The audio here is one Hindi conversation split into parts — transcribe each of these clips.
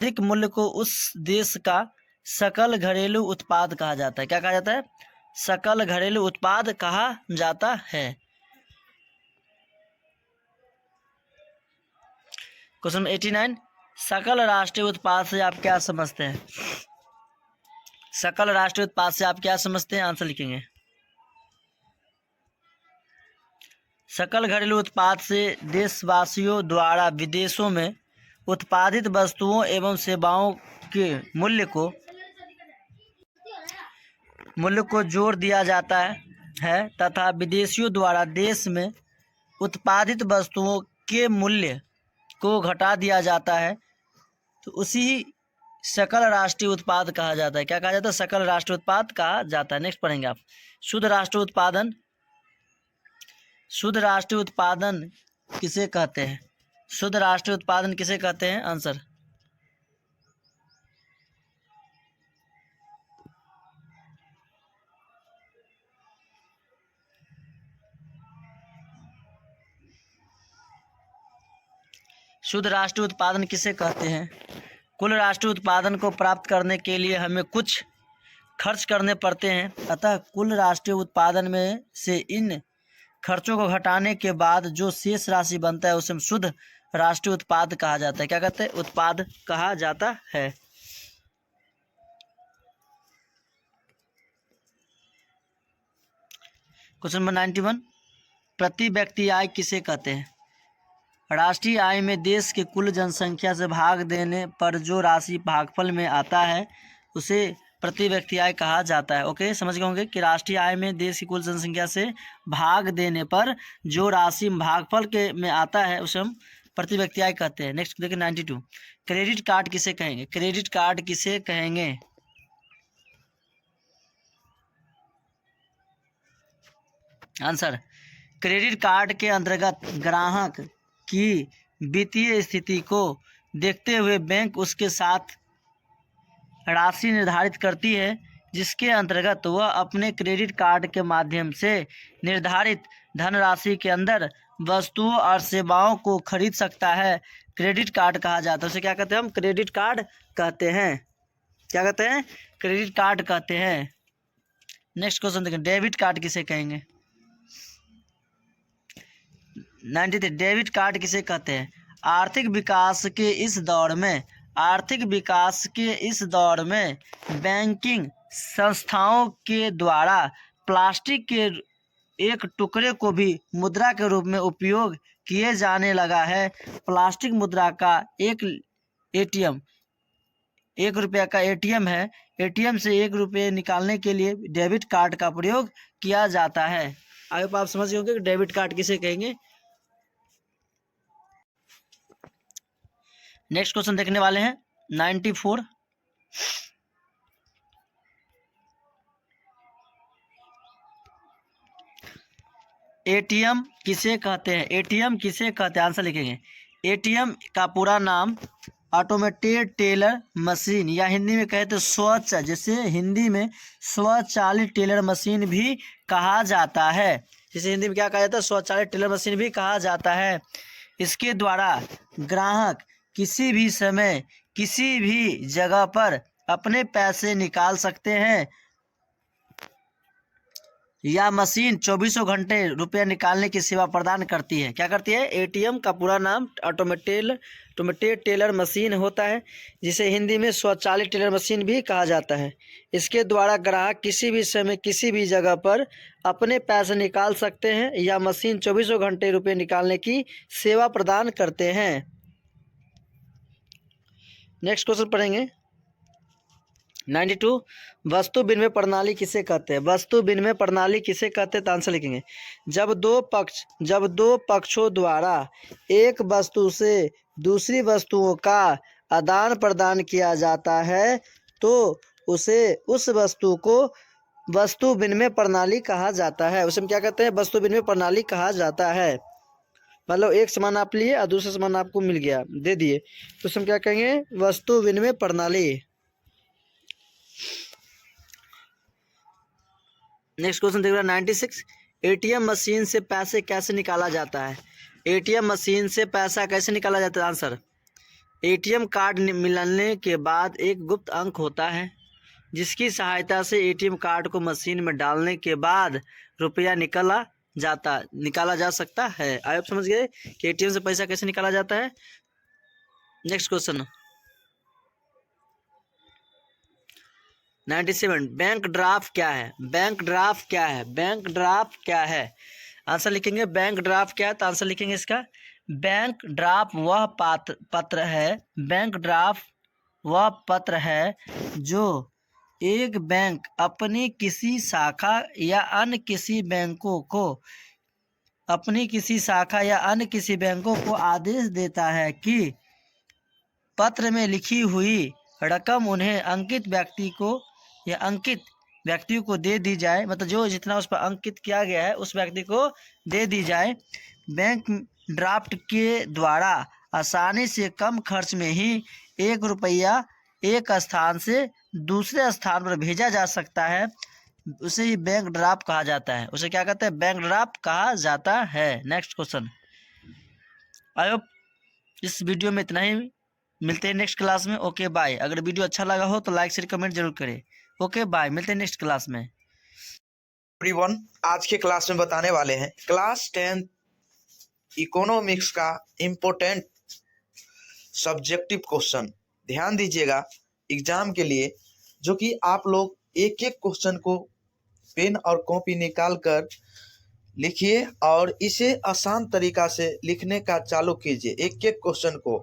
अधिक मूल्य को उस देश का सकल घरेलू उत्पाद कहा जाता है। क्या कहा जाता है? सकल घरेलू उत्पाद कहा जाता है। क्वेश्चन 89, सकल राष्ट्रीय उत्पाद से आप क्या समझते हैं? सकल राष्ट्रीय उत्पाद से आप क्या समझते हैं? आंसर लिखेंगे। सकल घरेलू उत्पाद से देशवासियों द्वारा विदेशों में उत्पादित वस्तुओं एवं सेवाओं के मूल्य को जोड़ दिया जाता है तथा विदेशियों द्वारा देश में उत्पादित वस्तुओं के मूल्य को घटा दिया जाता है, तो उसी सकल राष्ट्रीय उत्पाद कहा जाता है। क्या कहा जाता है? सकल राष्ट्रीय उत्पाद कहा जाता है। नेक्स्ट पढ़ेंगे आप। शुद्ध राष्ट्रीय उत्पादन। शुद्ध राष्ट्रीय उत्पादन किसे कहते हैं? शुद्ध राष्ट्रीय उत्पादन किसे कहते हैं? आंसर। शुद्ध राष्ट्रीय उत्पादन किसे कहते हैं? कुल राष्ट्रीय उत्पादन को प्राप्त करने के लिए हमें कुछ खर्च करने पड़ते हैं, अतः कुल राष्ट्रीय उत्पादन में से इन खर्चों को घटाने के बाद जो शेष राशि बनता है उसे शुद्ध राष्ट्रीय उत्पाद कहा जाता है। क्या कहते हैं? उत्पाद कहा जाता है। क्वेश्चन नंबर 91, प्रति व्यक्ति आय किसे कहते हैं? राष्ट्रीय आय में देश के कुल जनसंख्या से भाग देने पर जो राशि भागफल में आता है उसे प्रति व्यक्ति आय कहा जाता है। ओके, समझ गए होंगे कि राष्ट्रीय आय में देश की कुल जनसंख्या से भाग देने पर जो राशि भागफल के में आता है उसे हम प्रति व्यक्ति आय कहते हैं। नेक्स्ट देखिए 92, क्रेडिट कार्ड किसे कहेंगे? क्रेडिट कार्ड किसे कहेंगे? आंसर। क्रेडिट कार्ड के अंतर्गत ग्राहक की वित्तीय स्थिति को देखते हुए बैंक उसके साथ राशि निर्धारित करती है, जिसके अंतर्गत वह अपने क्रेडिट कार्ड के माध्यम से निर्धारित धनराशि के अंदर वस्तुओं और सेवाओं को खरीद सकता है। क्रेडिट कार्ड कहा जाता है। उसे क्या कहते हैं? हम क्रेडिट कार्ड कहते हैं। क्या कहते हैं? क्रेडिट कार्ड कहते हैं। नेक्स्ट क्वेश्चन देखें, डेबिट कार्ड किसे कहेंगे? 93, डेबिट कार्ड किसे कहते हैं? आर्थिक विकास के इस दौर में बैंकिंग संस्थाओं के द्वारा प्लास्टिक के एक टुकड़े को भी मुद्रा के रूप में उपयोग किए जाने लगा है। प्लास्टिक मुद्रा का एक एटीएम, 1 रुपये का एटीएम है। एटीएम से 1 रुपये निकालने के लिए डेबिट कार्ड का प्रयोग किया जाता है। आगे आप समझ गए होंगे कि डेबिट कार्ड किसे कहेंगे। नेक्स्ट क्वेश्चन देखने वाले हैं 94, एटीएम किसे कहते हैं? एटीएम किसे कहते हैं? आंसर लिखेंगे। एटीएम का पूरा नाम ऑटोमेटेड टेलर मशीन या हिंदी में कहते हैं जैसे हिंदी में स्वचालित टेलर मशीन भी कहा जाता है। जिसे हिंदी में क्या कहा जाता है? स्वचालित टेलर मशीन भी कहा जाता है। इसके द्वारा ग्राहक किसी भी समय किसी भी जगह पर अपने पैसे निकाल सकते हैं या मशीन 24 घंटे रुपया निकालने की सेवा प्रदान करती है। क्या करती है? एटीएम का पूरा नाम ऑटोमेटेड टेलर मशीन होता है, जिसे हिंदी में स्वचालित टेलर मशीन भी कहा जाता है। इसके द्वारा ग्राहक किसी भी समय किसी भी जगह पर अपने पैसे निकाल सकते हैं या मशीन 24 घंटे रुपये निकालने की सेवा प्रदान करते हैं। नेक्स्ट क्वेश्चन पढ़ेंगे 92, वस्तु विनिमय प्रणाली किसे कहते हैं? वस्तु विनिमय प्रणाली किसे कहते हैं? तो आंसर लिखेंगे। जब दो पक्षों द्वारा एक वस्तु से दूसरी वस्तुओं का आदान प्रदान किया जाता है तो उस वस्तु को वस्तु विनिमय प्रणाली कहा जाता है। उसे हम क्या कहते हैं? वस्तु विनिमय प्रणाली कहा जाता है। मतलब एक सामान आप लिए और दूसरा सामान आपको मिल गया, दे दिए, तो उसे हम क्या कहेंगे? वस्तु विनिमय प्रणाली। नेक्स्ट क्वेश्चन देख रहा 96, एटीएम मशीन से पैसे कैसे निकाला जाता है? एटीएम मशीन से पैसा कैसे निकाला जाता है? आंसर। एटीएम कार्ड मिलने के बाद एक गुप्त अंक होता है जिसकी सहायता से एटीएम कार्ड को मशीन में डालने के बाद रुपया निकाला जा सकता है। आप समझ गए कि एटीएम से पैसा कैसे निकाला जाता है। नेक्स्ट क्वेश्चन 97, बैंक ड्राफ्ट क्या है? बैंक ड्राफ्ट क्या है? बैंक ड्राफ्ट क्या है? आंसर लिखेंगे बैंक ड्राफ्ट क्या है, तो आंसर लिखेंगे इसका बैंक ड्राफ्ट वह पत्र है, बैंक ड्राफ्ट वह पत्र है जो एक बैंक अपनी किसी शाखा या अन्य किसी बैंकों को आदेश देता है कि पत्र में लिखी हुई रकम उन्हें अंकित व्यक्ति को दे दी जाए, मतलब जो जितना उस पर अंकित किया गया है उस व्यक्ति को दे दी जाए। बैंक ड्राफ्ट के द्वारा आसानी से कम खर्च में ही 1 रुपया एक स्थान से दूसरे स्थान पर भेजा जा सकता है, उसे ही बैंक ड्राफ्ट कहा जाता है। उसे क्या कहते हैं? बैंक ड्राफ्ट कहा जाता है। Next question. आई होप इस वीडियो में इतना ही, मिलते हैं नेक्स्ट क्लास में। Okay bye. अगर वीडियो अच्छा लगा हो तो लाइक शेयर कमेंट जरूर करें। ओके बाय, मिलते हैं नेक्स्ट क्लास में। एवरीवन, आज के क्लास में बताने वाले हैं क्लास 10 इकोनॉमिक्स का इम्पोर्टेंट सब्जेक्टिव क्वेश्चन। ध्यान दीजिएगा एग्जाम के लिए, जो कि आप लोग एक एक क्वेश्चन को पेन और कॉपी निकाल कर लिखिए और इसे आसान तरीका से लिखने का चालू कीजिए, एक एक क्वेश्चन को।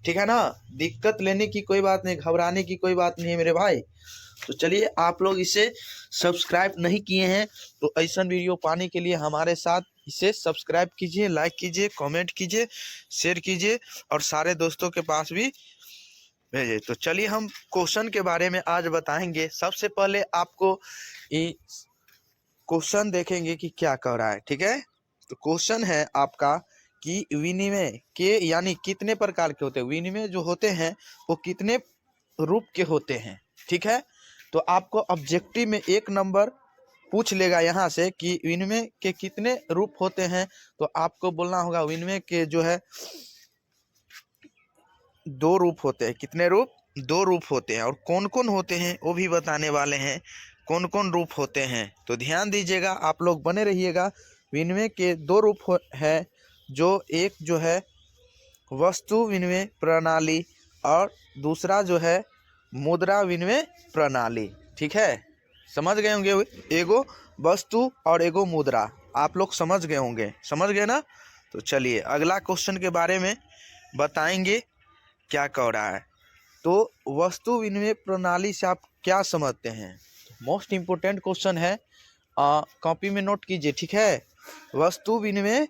ठीक है ना? दिक्कत लेने की कोई बात नहीं, घबराने की कोई बात नहीं है मेरे भाई। तो चलिए, आप लोग इसे सब्सक्राइब नहीं किए हैं तो ऐसा वीडियो पाने के लिए हमारे साथ इसे सब्सक्राइब कीजिए, लाइक कीजिए, कमेंट कीजिए, शेयर कीजिए और सारे दोस्तों के पास भी भेजिए। तो चलिए हम क्वेश्चन के बारे में आज बताएंगे। सबसे पहले आपको क्वेश्चन देखेंगे कि क्या कह रहा है। ठीक है, तो क्वेश्चन है आपका कि विनिमय के यानी कितने प्रकार के होते हैं, विनिमय जो होते हैं वो कितने रूप के होते हैं। ठीक है, तो आपको ऑब्जेक्टिव में 1 नंबर पूछ लेगा यहाँ से कि विनिमय के कितने रूप होते हैं, तो आपको बोलना होगा विनिमय के जो है 2 रूप होते हैं। कितने रूप? 2 रूप होते हैं। और कौन कौन होते हैं वो भी बताने वाले हैं, कौन कौन रूप होते हैं। तो ध्यान दीजिएगा, आप लोग बने रहिएगा। विनिमय के 2 रूप है, जो एक जो है वस्तु विनिमय प्रणाली और दूसरा जो है मुद्रा विनिमय प्रणाली। ठीक है, समझ गए होंगे, एगो वस्तु और एगो मुद्रा। आप लोग समझ गए ना? तो चलिए अगला क्वेश्चन के बारे में बताएंगे क्या कह रहा है। तो वस्तु विनिमय प्रणाली से आप क्या समझते हैं? मोस्ट इम्पोर्टेंट क्वेश्चन है, कॉपी में नोट कीजिए। ठीक है, वस्तु विनिमय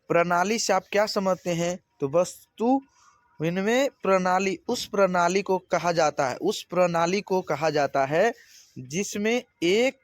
प्रणाली से आप क्या समझते हैं? तो वस्तु विनिमय प्रणाली उस प्रणाली को कहा जाता है जिसमें एक